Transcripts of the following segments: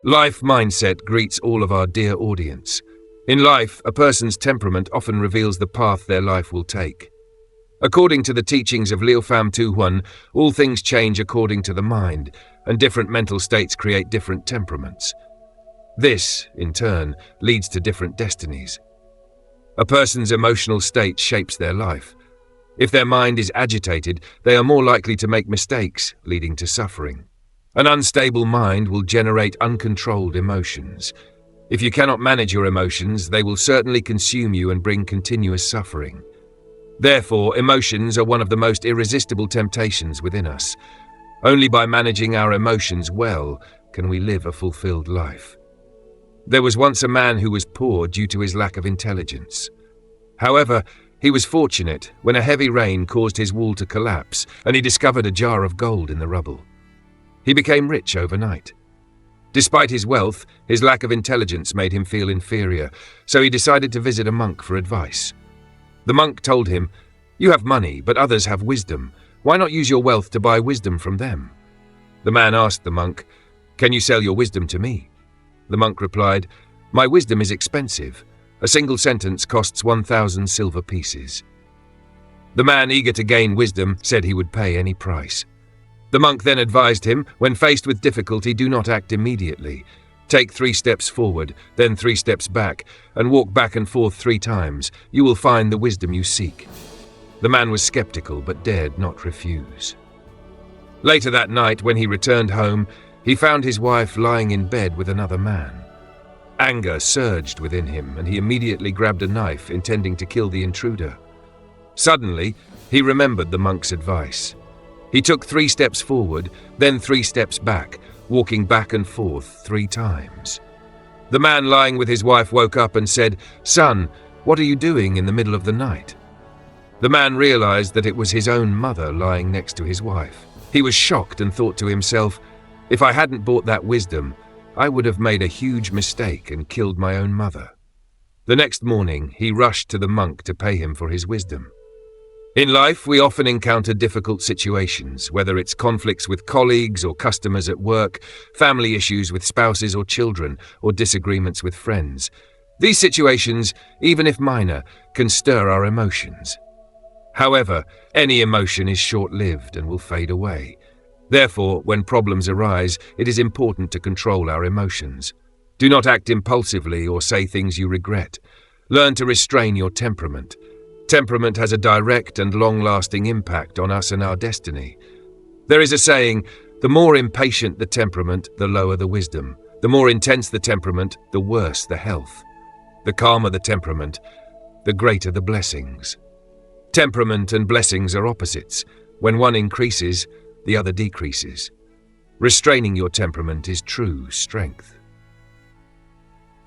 Life mindset greets all of our dear audience. In life, a person's temperament often reveals the path their life will take. According to the teachings of Liu Fam Tu Huan, all things change according to the mind, and different mental states create different temperaments. This, in turn, leads to different destinies. A person's emotional state shapes their life. If their mind is agitated, they are more likely to make mistakes, leading to suffering. An unstable mind will generate uncontrolled emotions. If you cannot manage your emotions, they will certainly consume you and bring continuous suffering. Therefore, emotions are one of the most irresistible temptations within us. Only by managing our emotions well can we live a fulfilled life. There was once a man who was poor due to his lack of intelligence. However, he was fortunate when a heavy rain caused his wall to collapse and he discovered a jar of gold in the rubble. He became rich overnight. Despite his wealth, his lack of intelligence made him feel inferior, so he decided to visit a monk for advice. The monk told him, "You have money, but others have wisdom. Why not use your wealth to buy wisdom from them?" The man asked the monk, "Can you sell your wisdom to me?" The monk replied, "My wisdom is expensive. A single sentence costs 1,000 silver pieces." The man, eager to gain wisdom, said he would pay any price. The monk then advised him, when faced with difficulty, do not act immediately. Take 3 steps forward, then 3 steps back, and walk back and forth 3 times. You will find the wisdom you seek. The man was skeptical, but dared not refuse. Later that night, when he returned home, he found his wife lying in bed with another man. Anger surged within him, and he immediately grabbed a knife, intending to kill the intruder. Suddenly, he remembered the monk's advice. He took 3 steps forward, then 3 steps back, walking back and forth 3 times. The man lying with his wife woke up and said, "Son, what are you doing in the middle of the night?" The man realized that it was his own mother lying next to his wife. He was shocked and thought to himself, "If I hadn't bought that wisdom, I would have made a huge mistake and killed my own mother." The next morning, he rushed to the monk to pay him for his wisdom. In life, we often encounter difficult situations, whether it's conflicts with colleagues or customers at work, family issues with spouses or children, or disagreements with friends. These situations, even if minor, can stir our emotions. However, any emotion is short-lived and will fade away. Therefore, when problems arise, it is important to control our emotions. Do not act impulsively or say things you regret. Learn to restrain your temperament. Temperament has a direct and long-lasting impact on us and our destiny. There is a saying, the more impatient the temperament, the lower the wisdom. The more intense the temperament, the worse the health. The calmer the temperament, the greater the blessings. Temperament and blessings are opposites. When one increases, the other decreases. Restraining your temperament is true strength.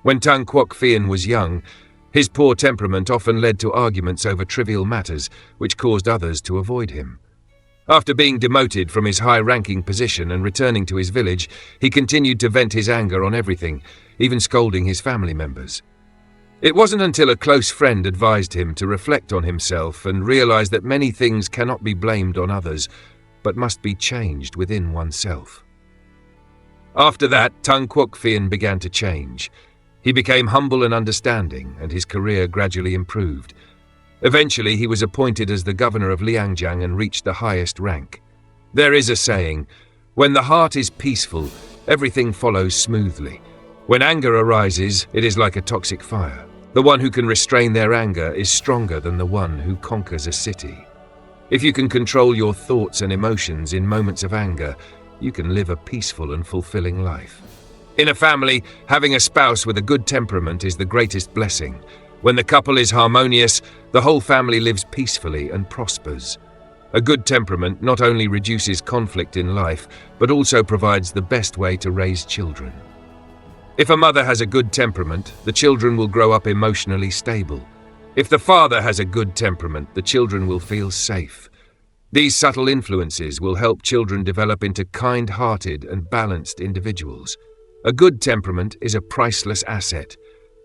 When Tang Kwok Fien was young, his poor temperament often led to arguments over trivial matters, which caused others to avoid him. After being demoted from his high-ranking position and returning to his village, he continued to vent his anger on everything, even scolding his family members. It wasn't until a close friend advised him to reflect on himself and realize that many things cannot be blamed on others, but must be changed within oneself. After that, Tang Kwok Fien began to change. He became humble and understanding, and his career gradually improved. Eventually, he was appointed as the governor of Liangjiang and reached the highest rank. There is a saying, when the heart is peaceful, everything follows smoothly. When anger arises, it is like a toxic fire. The one who can restrain their anger is stronger than the one who conquers a city. If you can control your thoughts and emotions in moments of anger, you can live a peaceful and fulfilling life. In a family, having a spouse with a good temperament is the greatest blessing. When the couple is harmonious, the whole family lives peacefully and prospers. A good temperament not only reduces conflict in life, but also provides the best way to raise children. If a mother has a good temperament, the children will grow up emotionally stable. If the father has a good temperament, the children will feel safe. These subtle influences will help children develop into kind-hearted and balanced individuals. A good temperament is a priceless asset.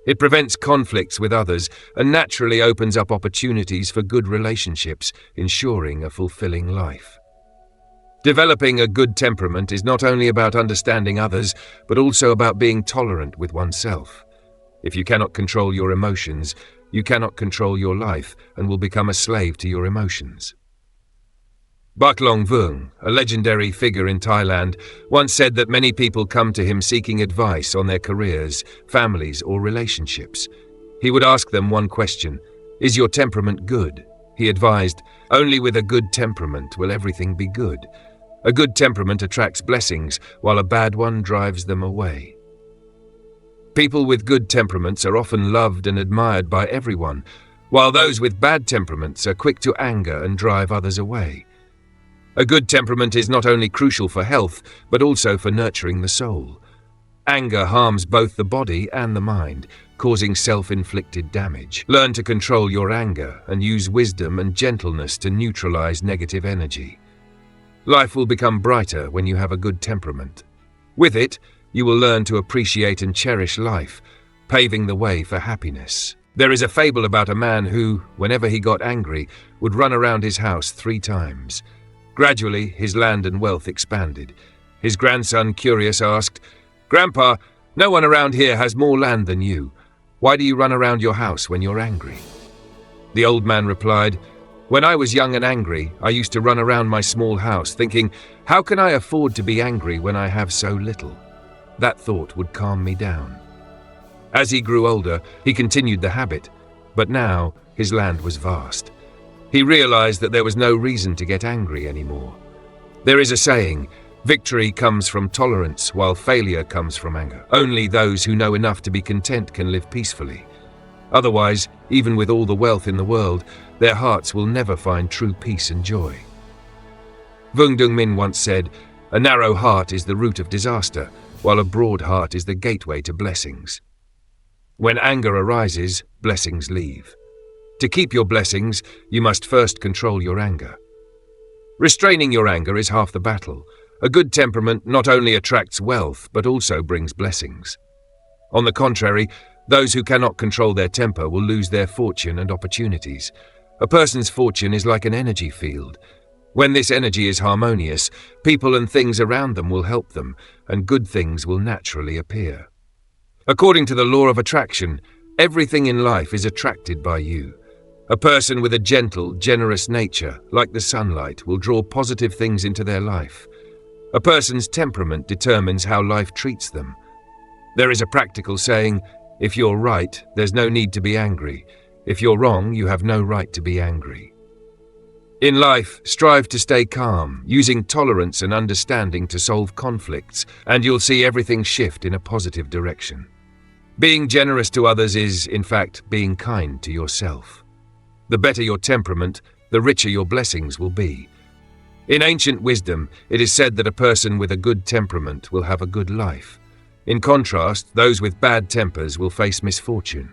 It prevents conflicts with others and naturally opens up opportunities for good relationships, ensuring a fulfilling life. Developing a good temperament is not only about understanding others, but also about being tolerant with oneself. If you cannot control your emotions, you cannot control your life and will become a slave to your emotions. Baklong Vung, a legendary figure in Thailand, once said that many people come to him seeking advice on their careers, families, or relationships. He would ask them one question: "Is your temperament good?" He advised, "Only with a good temperament will everything be good. A good temperament attracts blessings, while a bad one drives them away." People with good temperaments are often loved and admired by everyone, while those with bad temperaments are quick to anger and drive others away. A good temperament is not only crucial for health, but also for nurturing the soul. Anger harms both the body and the mind, causing self-inflicted damage. Learn to control your anger and use wisdom and gentleness to neutralize negative energy. Life will become brighter when you have a good temperament. With it, you will learn to appreciate and cherish life, paving the way for happiness. There is a fable about a man who, whenever he got angry, would run around his house 3 times. Gradually, his land and wealth expanded. His grandson, curious, asked, "Grandpa, no one around here has more land than you. Why do you run around your house when you're angry?" The old man replied, "When I was young and angry, I used to run around my small house thinking, how can I afford to be angry when I have so little? That thought would calm me down." As he grew older, he continued the habit, but now his land was vast. He realized that there was no reason to get angry anymore. There is a saying, "Victory comes from tolerance, while failure comes from anger." Only those who know enough to be content can live peacefully. Otherwise, even with all the wealth in the world, their hearts will never find true peace and joy. Vung Dung Min once said, "A narrow heart is the root of disaster, while a broad heart is the gateway to blessings." When anger arises, blessings leave. To keep your blessings, you must first control your anger. Restraining your anger is half the battle. A good temperament not only attracts wealth, but also brings blessings. On the contrary, those who cannot control their temper will lose their fortune and opportunities. A person's fortune is like an energy field. When this energy is harmonious, people and things around them will help them, and good things will naturally appear. According to the law of attraction, everything in life is attracted by you. A person with a gentle, generous nature, like the sunlight, will draw positive things into their life. A person's temperament determines how life treats them. There is a practical saying, "If you're right, there's no need to be angry. If you're wrong, you have no right to be angry." In life, strive to stay calm, using tolerance and understanding to solve conflicts, and you'll see everything shift in a positive direction. Being generous to others is, in fact, being kind to yourself. The better your temperament, the richer your blessings will be. In ancient wisdom, it is said that a person with a good temperament will have a good life. In contrast, those with bad tempers will face misfortune.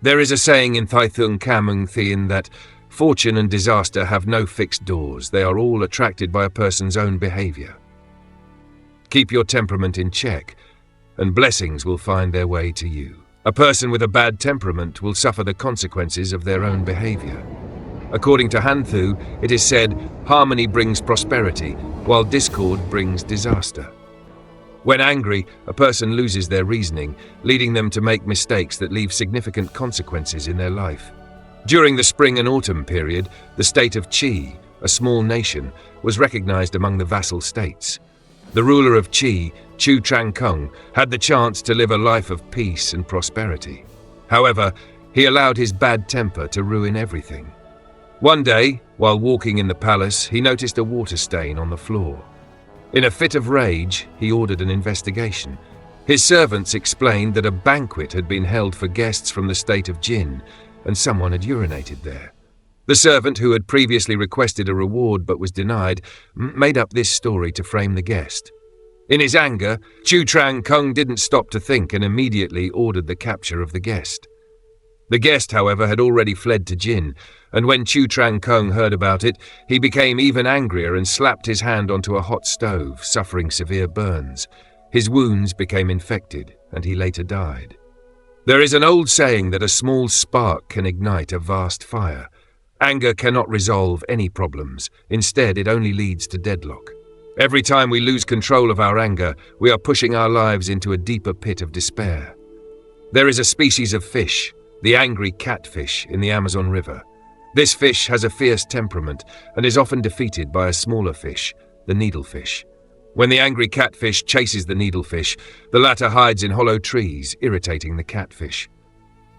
There is a saying in Thai Thung Kamung Thien that fortune and disaster have no fixed doors. They are all attracted by a person's own behavior. Keep your temperament in check, and blessings will find their way to you. A person with a bad temperament will suffer the consequences of their own behavior. According to Hanthu, it is said, "Harmony brings prosperity, while discord brings disaster." When angry, a person loses their reasoning, leading them to make mistakes that leave significant consequences in their life. During the spring and autumn period, the state of Qi, a small nation, was recognized among the vassal states. The ruler of Qi, Chu Trang Kung, had the chance to live a life of peace and prosperity. However, he allowed his bad temper to ruin everything. One day, while walking in the palace, he noticed a water stain on the floor. In a fit of rage, he ordered an investigation. His servants explained that a banquet had been held for guests from the state of Jin, and someone had urinated there. The servant, who had previously requested a reward but was denied, made up this story to frame the guest. In his anger, Chu Trang Kung didn't stop to think and immediately ordered the capture of the guest. The guest, however, had already fled to Jin, and when Chu Trang Kung heard about it, he became even angrier and slapped his hand onto a hot stove, suffering severe burns. His wounds became infected, and he later died. There is an old saying that a small spark can ignite a vast fire. Anger cannot resolve any problems. Instead, it only leads to deadlock. Every time we lose control of our anger, we are pushing our lives into a deeper pit of despair. There is a species of fish, the angry catfish, in the Amazon River. This fish has a fierce temperament and is often defeated by a smaller fish, the needlefish. When the angry catfish chases the needlefish, the latter hides in hollow trees, irritating the catfish.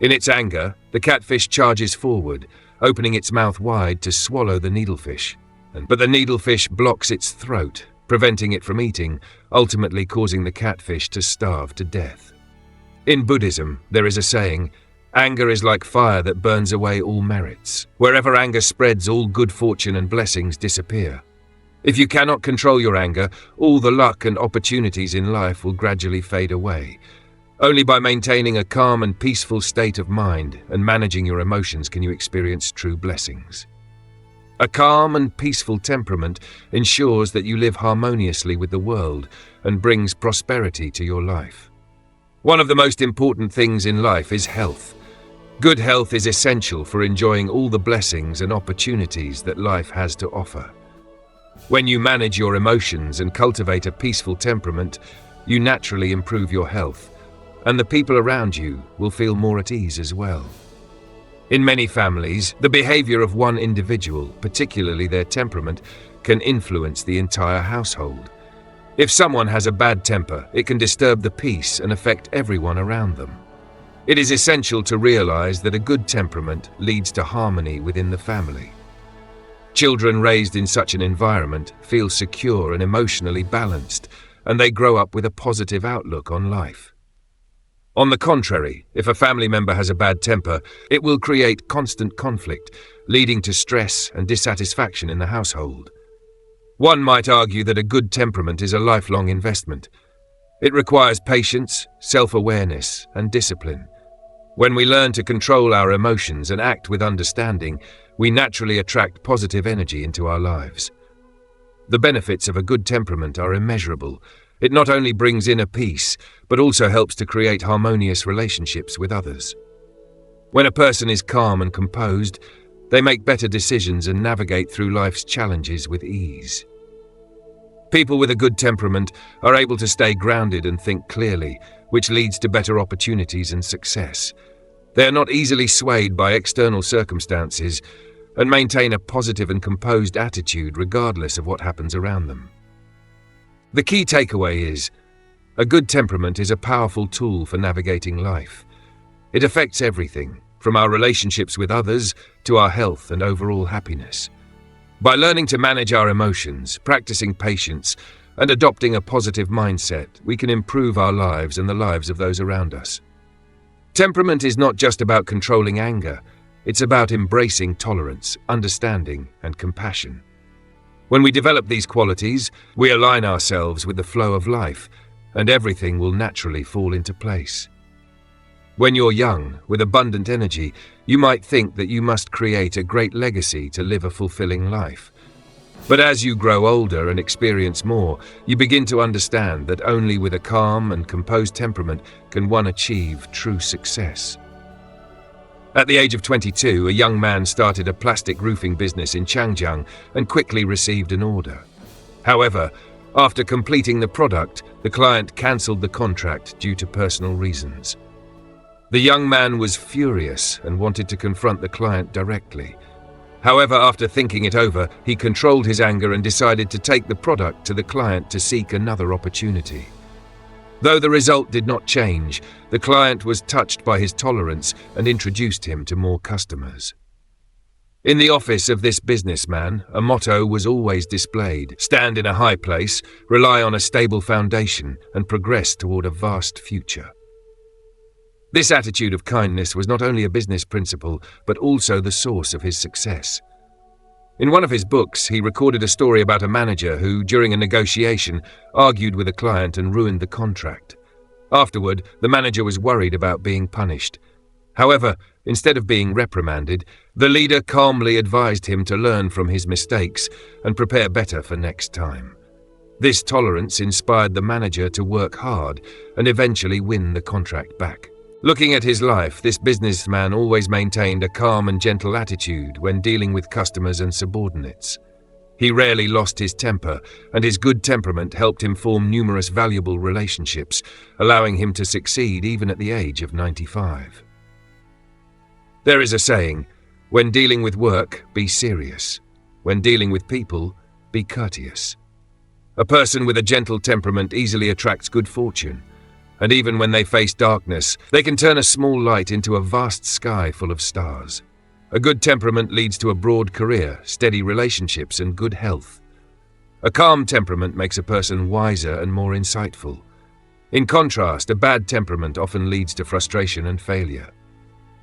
In its anger, the catfish charges forward, opening its mouth wide to swallow the needlefish. But the needlefish blocks its throat, preventing it from eating, ultimately causing the catfish to starve to death. In Buddhism, there is a saying, "Anger is like fire that burns away all merits. Wherever anger spreads, all good fortune and blessings disappear." If you cannot control your anger, all the luck and opportunities in life will gradually fade away. Only by maintaining a calm and peaceful state of mind and managing your emotions can you experience true blessings. A calm and peaceful temperament ensures that you live harmoniously with the world and brings prosperity to your life. One of the most important things in life is health. Good health is essential for enjoying all the blessings and opportunities that life has to offer. When you manage your emotions and cultivate a peaceful temperament, you naturally improve your health, and the people around you will feel more at ease as well. In many families, the behavior of one individual, particularly their temperament, can influence the entire household. If someone has a bad temper, it can disturb the peace and affect everyone around them. It is essential to realize that a good temperament leads to harmony within the family. Children raised in such an environment feel secure and emotionally balanced, and they grow up with a positive outlook on life. On the contrary, if a family member has a bad temper, it will create constant conflict, leading to stress and dissatisfaction in the household. One might argue that a good temperament is a lifelong investment. It requires patience, self-awareness, and discipline. When we learn to control our emotions and act with understanding, we naturally attract positive energy into our lives. The benefits of a good temperament are immeasurable. It not only brings inner peace, but also helps to create harmonious relationships with others. When a person is calm and composed, they make better decisions and navigate through life's challenges with ease. People with a good temperament are able to stay grounded and think clearly, which leads to better opportunities and success. They are not easily swayed by external circumstances and maintain a positive and composed attitude regardless of what happens around them. The key takeaway is, a good temperament is a powerful tool for navigating life. It affects everything, from our relationships with others to our health and overall happiness. By learning to manage our emotions, practicing patience, and adopting a positive mindset, we can improve our lives and the lives of those around us. Temperament is not just about controlling anger, it's about embracing tolerance, understanding, and compassion. When we develop these qualities, we align ourselves with the flow of life, and everything will naturally fall into place. When you're young, with abundant energy, you might think that you must create a great legacy to live a fulfilling life. But as you grow older and experience more, you begin to understand that only with a calm and composed temperament can one achieve true success. At the age of 22, a young man started a plastic roofing business in Changjiang and quickly received an order. However, after completing the product, the client cancelled the contract due to personal reasons. The young man was furious and wanted to confront the client directly. However, after thinking it over, he controlled his anger and decided to take the product to the client to seek another opportunity. Though the result did not change, the client was touched by his tolerance and introduced him to more customers. In the office of this businessman, a motto was always displayed: stand in a high place, rely on a stable foundation, and progress toward a vast future. This attitude of kindness was not only a business principle, but also the source of his success. In one of his books, he recorded a story about a manager who, during a negotiation, argued with a client and ruined the contract. Afterward, the manager was worried about being punished. However, instead of being reprimanded, the leader calmly advised him to learn from his mistakes and prepare better for next time. This tolerance inspired the manager to work hard and eventually win the contract back. Looking at his life, this businessman always maintained a calm and gentle attitude when dealing with customers and subordinates. He rarely lost his temper, and his good temperament helped him form numerous valuable relationships, allowing him to succeed even at the age of 95. There is a saying, when dealing with work, be serious. When dealing with people, be courteous. A person with a gentle temperament easily attracts good fortune, and even when they face darkness, they can turn a small light into a vast sky full of stars. A good temperament leads to a broad career, steady relationships, and good health. A calm temperament makes a person wiser and more insightful. In contrast, a bad temperament often leads to frustration and failure.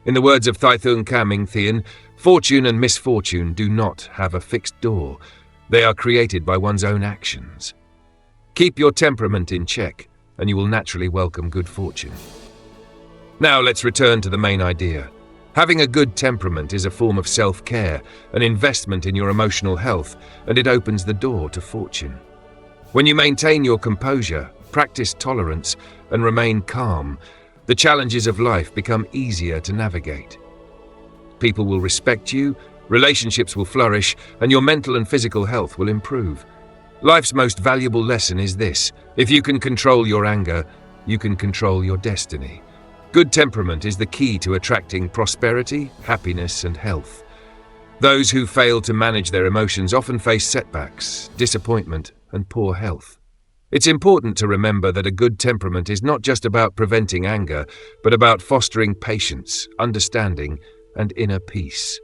In the words of Thaithung Kaming Thien, fortune and misfortune do not have a fixed door. They are created by one's own actions. Keep your temperament in check, and you will naturally welcome good fortune. Now let's return to the main idea. Having a good temperament is a form of self-care, an investment in your emotional health, and it opens the door to fortune. When you maintain your composure, practice tolerance, and remain calm, the challenges of life become easier to navigate. People will respect you, relationships will flourish, and your mental and physical health will improve. Life's most valuable lesson is this: if you can control your anger, you can control your destiny. Good temperament is the key to attracting prosperity, happiness, and health. Those who fail to manage their emotions often face setbacks, disappointment, and poor health. It's important to remember that a good temperament is not just about preventing anger, but about fostering patience, understanding, and inner peace.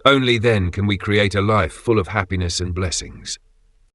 Only then can we create a life full of happiness and blessings.